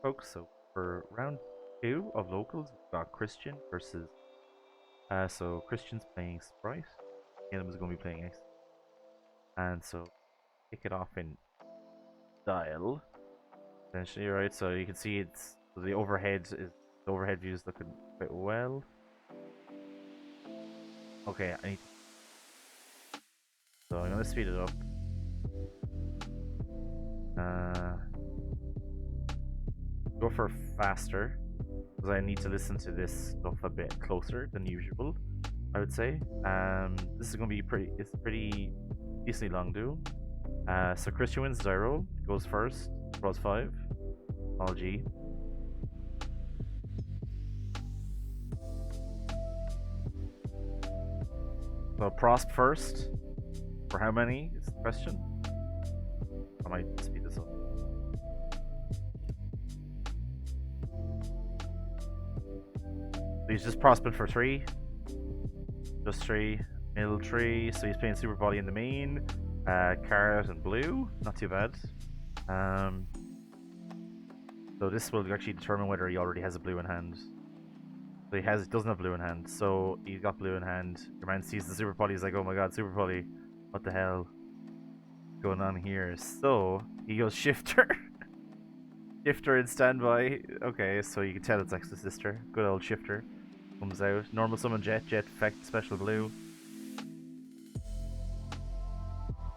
folks. So for round 2 of locals, we've got Cristian versus. So Cristian's playing Spright. Calem is going to be playing X. And so kick it off in style. Essentially, right? So you can see it's the overhead view is looking quite well. Okay, so I'm gonna speed it up. Go for faster because I need to listen to this stuff a bit closer than usual, I would say. This is gonna be it's pretty decently long duel. So Cristian wins Zyro, goes first, draws 5, all G. So Prosp first, for how many is the question? I might speed this up. So he's just Prosping for 3. Just 3. Middle 3. So he's playing Super Body in the main. Carrot and blue. Not too bad. So this will actually determine whether he already has a blue in hand. So he doesn't have blue in hand. So he's got blue in hand. Your man sees the Super Poly. He's like, oh my god, Super Poly. What the hell is going on here? So he goes Shifter. Shifter in standby. Okay, so you can tell it's Exosister. Good old Shifter. Comes out. Normal summon Jet effect, special blue.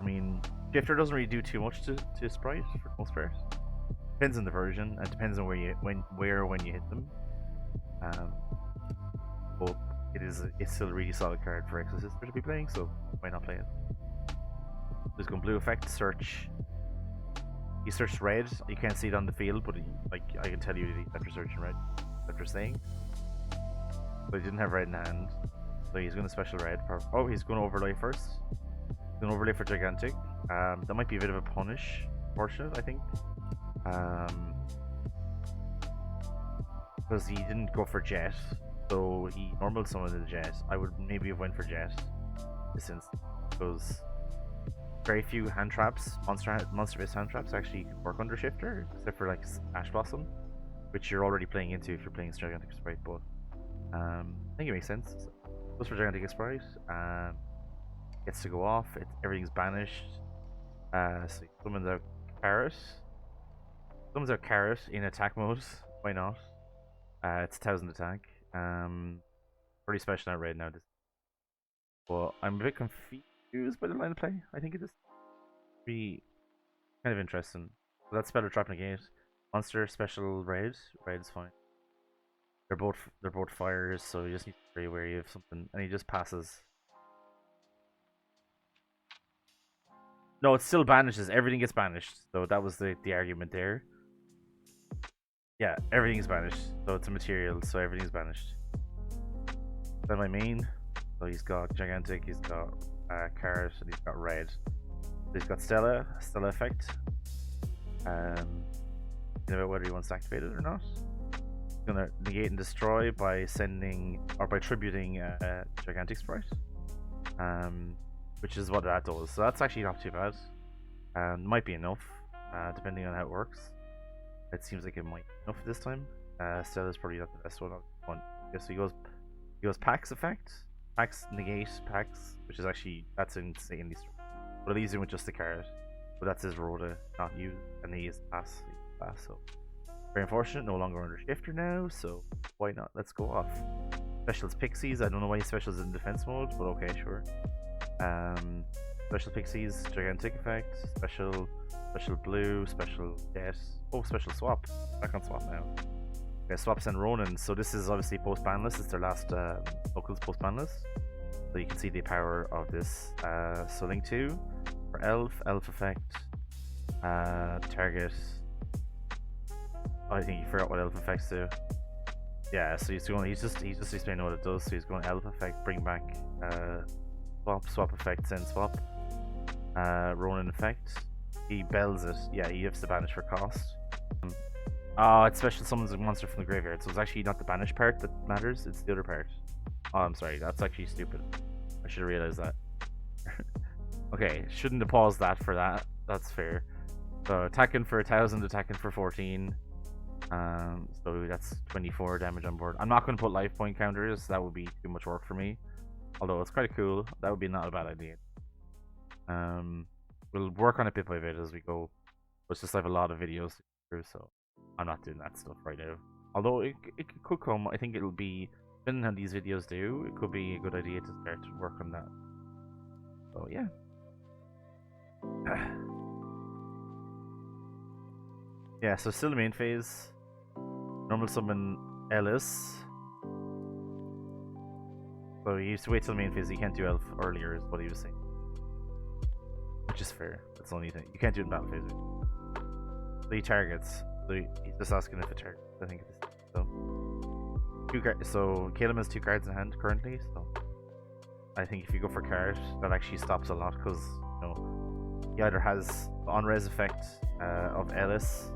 I mean, Shifter doesn't really do too much to Spright for the most part. Depends on the version and depends on when you hit them. But it's still a really solid card for Exosister to be playing, so why not play it? There's going blue effect, search. He searched red. You can't see it on the field, but I can tell you after searching red, after saying. But he didn't have red in hand, so he's going to special red. Oh, he's going to overlay first. He's going to overlay for gigantic. That might be a bit of a punish portion, I think. Because he didn't go for Jet, so he normal summoned the Jet. I would maybe have went for Jet this instance, because very few hand traps, monster-based hand traps actually can work under Shifter, except for like Ash Blossom, which you're already playing into if you're playing Gigantic Spright. But I think it makes sense. So, goes for Gigantic Spright. Gets to go off. Everything's banished. So he summons out Carrot. Summons out Carrot in attack mode. Why not? It's 1000 attack. Pretty special out right now. But I'm a bit confused by the line of play. I think it is pretty kind of interesting. So that's Spell Trap Negate. Monster special red. Red is fine. They're both fires, so you just need to be very wary of something. And he just passes. No, it still banishes. Everything gets banished. So that was the argument there. Yeah, everything's banished. So it's a material, so everything's banished. Then my main. So he's got Gigantic, he's got Carrot, and he's got Red. So he's got Stella effect. You know about whether he wants to activate it or not. He's gonna negate and destroy by tributing Gigantic Spright. Which is what that does. So that's actually not too bad. Might be enough, depending on how it works. It seems like it might be enough this time. Stella's probably not the best one. Yeah, so he goes Pax effect. Pax negate Pax, which is actually that's insanely strong. But it leaves him with just the card. But that's his Rhoda, not used, and he is pass. So very unfortunate. No longer under Shifter now. So why not? Let's go off. Specials Pixies. I don't know why he specials in defense mode, but okay, sure. Special Pixies, Gigantic effect, special blue, special Jet. Oh, special swap. Back on swap now. Okay, swaps and Ronin. So this is obviously post banlist. It's their last locals post banlist. So you can see the power of this. So link 2 for elf effect. Target. Oh, I think you forgot what elf effects do. Yeah, so he's just explaining what it does. So he's going elf effect, bring back swap effect, send swap. Ronin effect. He bells it. Yeah, he has to banish for cost. It special summons a monster from the graveyard, so it's actually not the banish part that matters, it's the other part. Oh, I'm sorry, that's actually stupid. I should have realized that. Okay, shouldn't have paused that for that. That's fair. So attacking for 1000, attacking for 14. So that's 24 damage on board. I'm not going to put life point counters, that would be too much work for me. Although it's quite cool, that would be not a bad idea. We'll work on it bit by bit as we go. It's just I have a lot of videos to go through, so I'm not doing that stuff right now. Although it could come, I think it'll be, depending on how these videos do, it could be a good idea to start to work on that. So yeah. Yeah, so still the main phase. Normal summon Ellis. So he used to wait till the main phase, you can't do Elf earlier is what he was saying. Which is fair, that's the only thing. You can't do it in battle phase. So he targets. So he's just asking if it targets, I think it is. So Calem has 2 cards in hand currently, so I think if you go for card, that actually stops a lot, because you know, he either has the on-res effect of Ellis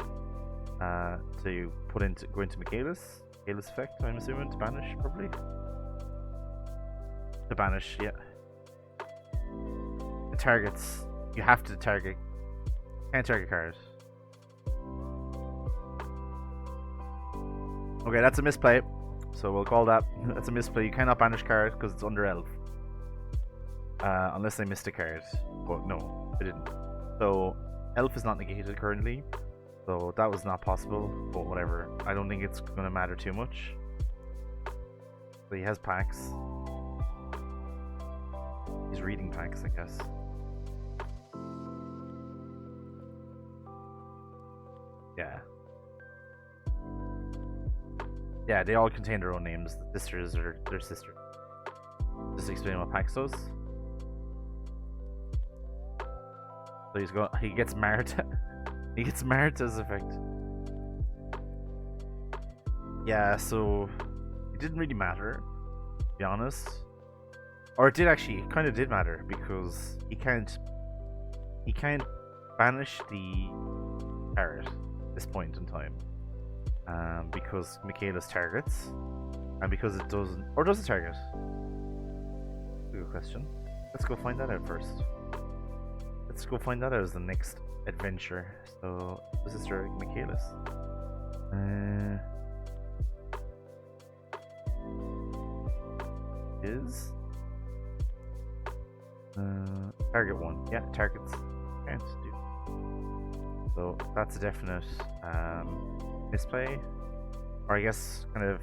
to go into Michaelis effect, I'm assuming, to banish, probably. To banish, yeah. The targets, you have to target, can't target cards. Okay, that's a misplay, so we'll call that. That's a misplay. You cannot banish cards because it's under Elf. Unless they missed a card. But no, they didn't. So, Elf is not negated currently. So that was not possible, but whatever. I don't think it's going to matter too much. So he has packs. He's reading packs, I guess. Yeah. Yeah, they all contain their own names. The sisters are their sisters. Just explain what Pax does. So he gets married. He gets Marta's effect. Yeah, so it didn't really matter, to be honest. Or it did actually, it kind of did matter, because he can't banish the parrot at this point in time. Because Michaelis targets, and because it doesn't, or does it target? Good question. Let's go find that out first. Let's go find that out as the next adventure. So this is Michaelis. Is target 1? Yeah, targets can't do. So that's a definite misplay, or I guess kind of,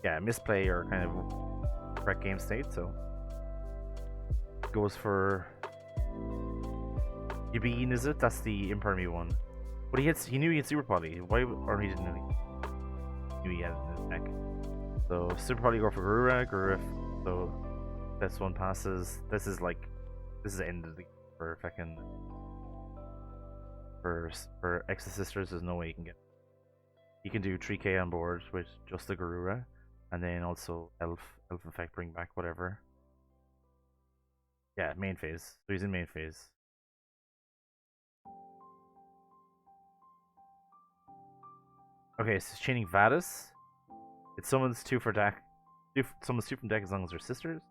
yeah, misplay or kind of correct game state. So goes for Yubin, is it? That's the Imperme one. But he knew he had Super Poly. Why? Or he didn't really. He knew he had it in his deck. So Super Poly go for Garura. So this one passes. This is the end of the for fucking for Exosisters. There's no way you can get. You can do 3k on board with just the Garura, and then also Elf effect, bring back whatever. Yeah, main phase. So he's in main phase. Okay, so chaining Vadis. It summons 2 for deck. Summons 2 from deck as long as they're sisters.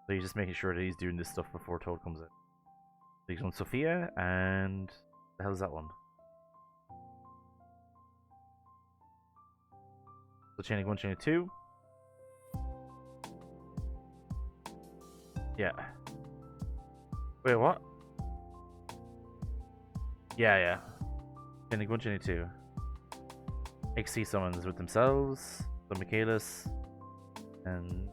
So he's just making sure that he's doing this stuff before Toad comes in. So he's on Sophia, and the hell is that one? So chaining 1, chaining 2. Yeah. Wait, what? Yeah. Chaining 1, chaining 2. XC summons with themselves, so Michaelis, and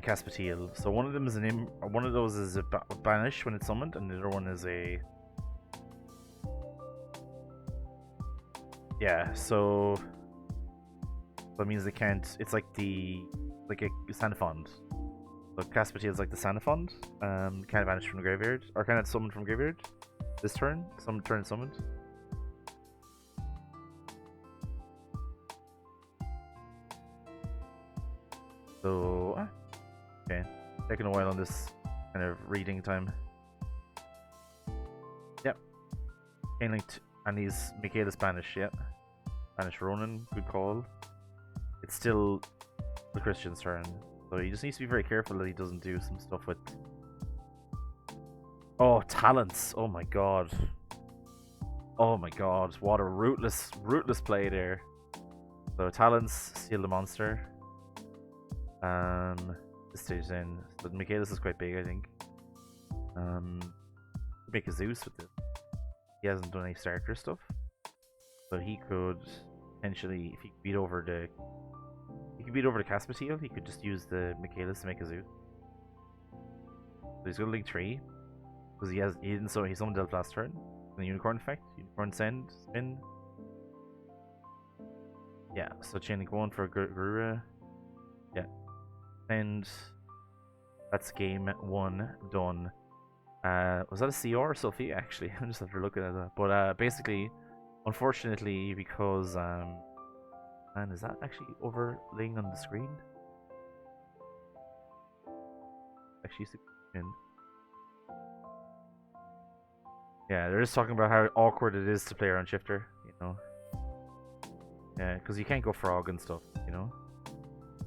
Caspatiel. So one of them is one of those is a banish when it's summoned, and the other one is a So that means they can't. It's like a Sanafond. So Caspatiel is like the Sanafond. Can't vanish from the graveyard, or can't summon from graveyard this turn. Some turn summoned. So okay, taking a while on this kind of reading time. Yep. Chain linked, and he's Michaelis banish. Yep. Banish Ronan. Good call. It's still the Cristian's turn. So he just needs to be very careful that he doesn't do some stuff with... Oh, talents! Oh my god. Oh my god, what a rootless play there. So talents, steal the monster. This stage then. So Michaelis is quite big, I think. Make a Zeus with this. He hasn't done any starter stuff. So he could potentially, if he could beat over the Caspatil, he could just use the Michaelis to make a Zeus. So he's got League 3. Because he summoned Delph last turn. The Unicorn effect, Unicorn Send, Spin. Yeah, so Chain Link 1 for Garura. Yeah. And that's game 1 done. Was that a CR or Sophia actually? I'm just after looking at that. But basically, unfortunately, because man, is that actually overlaying on the screen? Actually, in. Yeah, they're just talking about how awkward it is to play around Shifter, you know. Yeah, because you can't go frog and stuff, you know.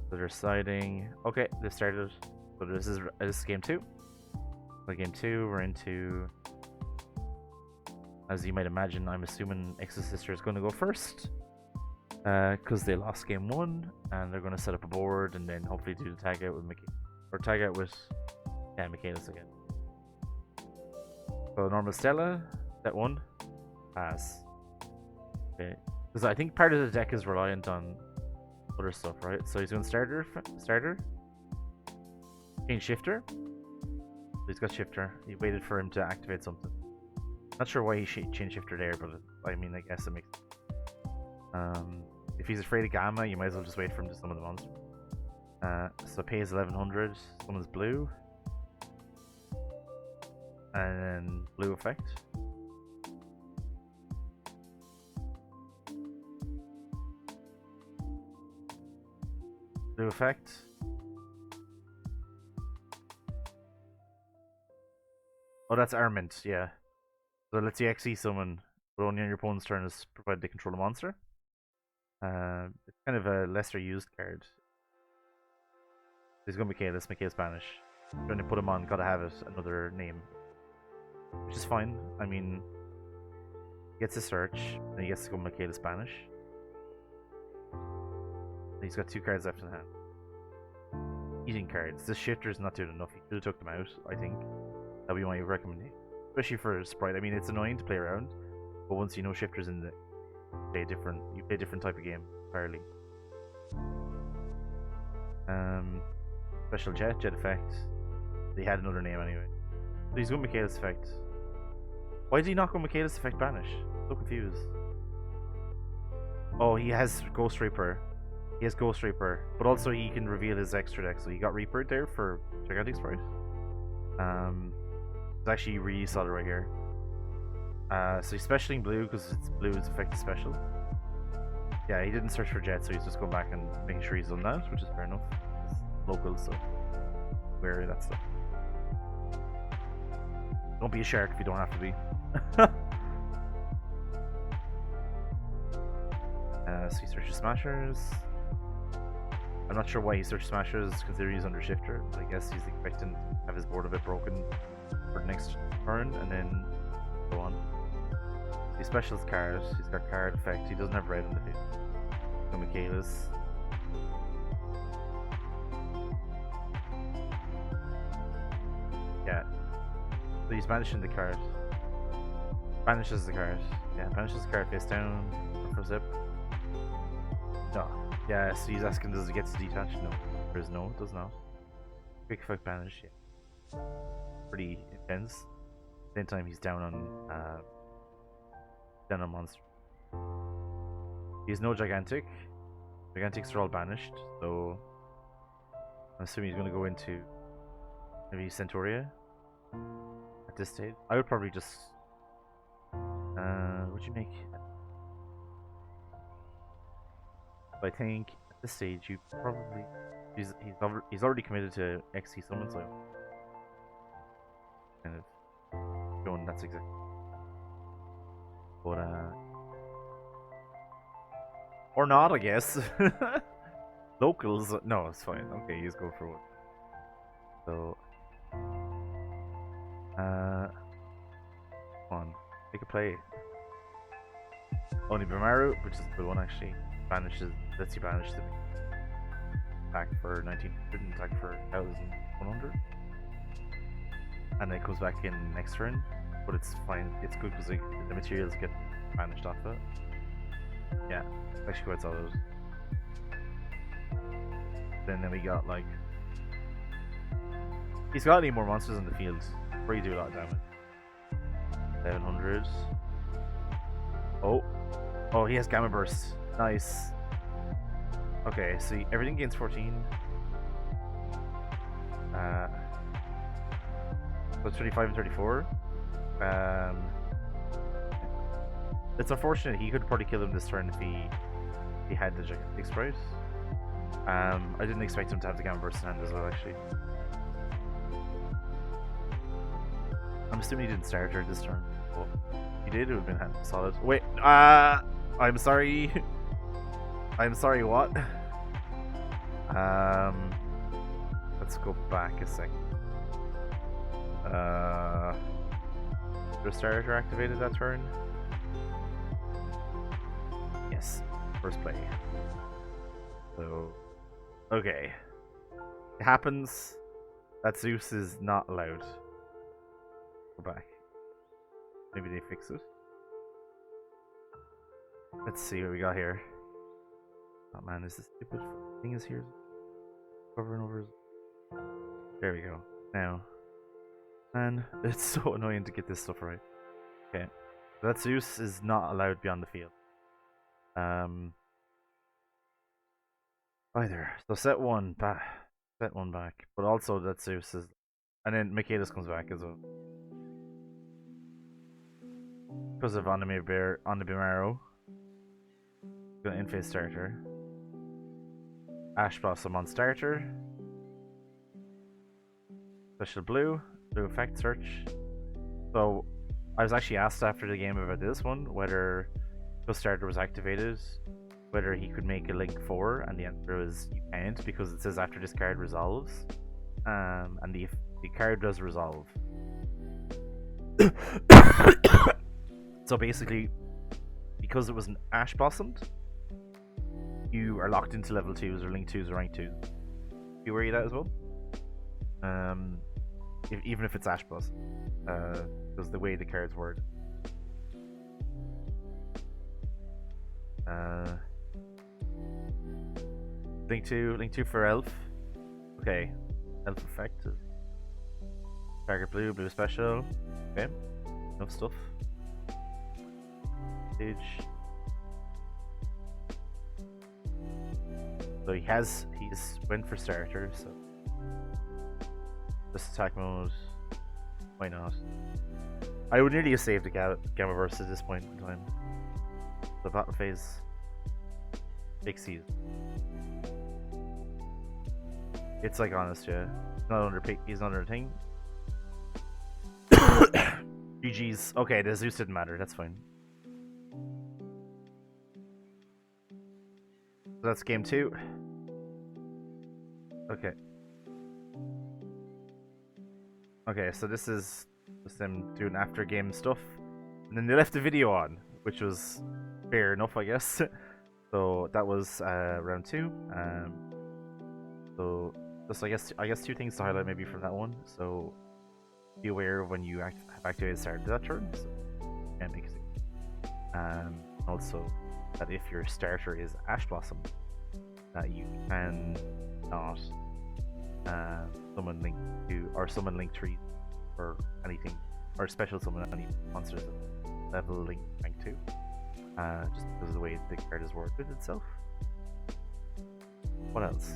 So they're siding. Okay, they started. So this is game 2. So game 2, we're into. As you might imagine, I'm assuming Exosister is going to go first, because they lost game 1, and they're going to set up a board and then hopefully do the tag out with Michaelis again. So normal Stella, that one, pass. Okay, because I think part of the deck is reliant on other stuff, right? So he's going starter, change Shifter. So he's got Shifter. He waited for him to activate something. Not sure why he changed Shifter there, but I mean, I guess it makes. If he's afraid of Gamma, you might as well just wait for him to summon the monster. So pays 1100, summons blue. And then blue effect. Blue effect. Oh, that's Armament, yeah. So let's see XE summon, but only on your opponent's turn is provided they control a monster. It's kind of a lesser used card. He's going to Michaelis banish. Trying to put him on, gotta have it, another name. Which is fine. I mean, he gets a search, and he gets to go Michaelis banish. And he's got 2 cards left in hand. Eating cards. This Shifter's not doing enough. He could have took them out, I think. That'd be my recommendation. Especially for Spright. I mean, it's annoying to play around, but once you know Shifter's in the you play a different type of game entirely. Special jet effect. They had another name anyway. So he's going Michaelis effect. Why did he not go Michaelis effect banish? So confused. Oh, he has Ghost Reaper. He has Ghost Reaper, but also he can reveal his extra deck. So he got Reaper there for Gigantic Spright. It's actually really solid right here. So he's specialing blue because it's blue's effect is special. Yeah, he didn't search for jet, so he's just going back and making sure he's done that, which is fair enough. It's local, so wary of that stuff. Don't be a shark if you don't have to be. So he searches Smashers. I'm not sure why he searches Smashers, considering he's under Shifter, but I guess he's expecting to have his board a bit broken for the next turn, and then go on. He specials cards, he's got card effect, he doesn't have red in the field. So Michaelis. Yeah. So he's banishing the card. Banishes the card. Yeah, banishes the card face down for zip. No. Yeah, so he's asking does it get to detach? No. There is no, it does not. Quick effect banish, yeah. Pretty intense. Same time he's down on monster. He has no gigantic. Gigantics are all banished, so I'm assuming he's gonna go into maybe Centauria at this stage. I would probably just what'd you make? I think at this stage you probably he's already committed to XC summon, so kind of going that's exactly. But or not, I guess. Locals? No, it's fine. Okay, he's go for one. So, come on, take a play. Only Bimaru, which is a good one actually, banishes, lets you banish the attack for 1900 and attack for 1100. And then it comes back in next turn, but it's fine, it's good because the materials get banished off it. Yeah, actually quite solid. Then we got like, he's got any more monsters in the field where you do a lot of damage. 700. Oh, he has Gamma Burst. Nice. Okay, so everything gains 14. So 25 and 34. It's unfortunate. He could probably kill him this turn if he had the big Spright. I didn't expect him to have the Gamma Burst in hand as well, actually. I'm assuming he didn't start her this turn. Oh, he did. It would have been solid. Wait. I'm sorry. I'm sorry. What? Let's go back a second. The starter activated that turn. Yes. First play. So, okay. It happens that Zeus is not allowed. Go back. Maybe they fix it. Let's see what we got here. Oh man, is this stupid thing is here? Covering over. There we go. Now. Man, it's so annoying to get this stuff right. Okay. So that Zeus is not allowed beyond the field. Either. So set one back. Set one back. But also that Zeus is. And then Michaelis comes back as well. Because of Onibimaro. Gonna in-phase starter. Ash Blossom on starter. Special blue effect search. So I was actually asked after the game about this one whether Ghostrifter was activated, whether he could make a link 4, and the answer was you can't because it says after this card resolves, and the card does resolve. So basically, because it was an Ash Blossomed, you are locked into level 2s or link 2s or rank 2s. Be wary of that as well. Even if it's Ash Plus, because the way the cards word. Link 2 for Elf. Okay, Elf effect. Target blue special. Okay, enough stuff. Stage. So he's went for starter, so this attack mode, why not? I would nearly have saved the Gamma Burst at this point in time. The battle phase, big season. It's like honest, yeah. He's not under a thing. GG's. Okay, the Zeus didn't matter. That's fine. So that's game 2. Okay. Okay, so this is just them doing after game stuff. And then they left the video on, which was fair enough, I guess. So that was round 2. So just I guess 2 things to highlight maybe from that one. So be aware of when you have activated started that turn. So can't make it. Also that if your starter is Ash Blossom, that you can not summon link 2 or summon link 3 or anything, or special summon any monsters at level link rank 2, just because of the way the card is worded itself. What else?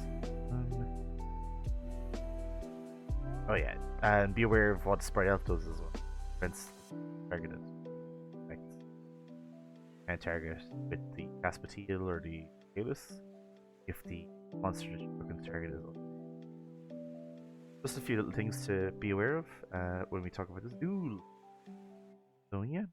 Oh yeah, and be aware of what Spright Elf does as well. Defense targeted. Can target with the Caspatiel or the Calus if the monster is looking targeted. Just a few little things to be aware of when we talk about this duel. So yeah,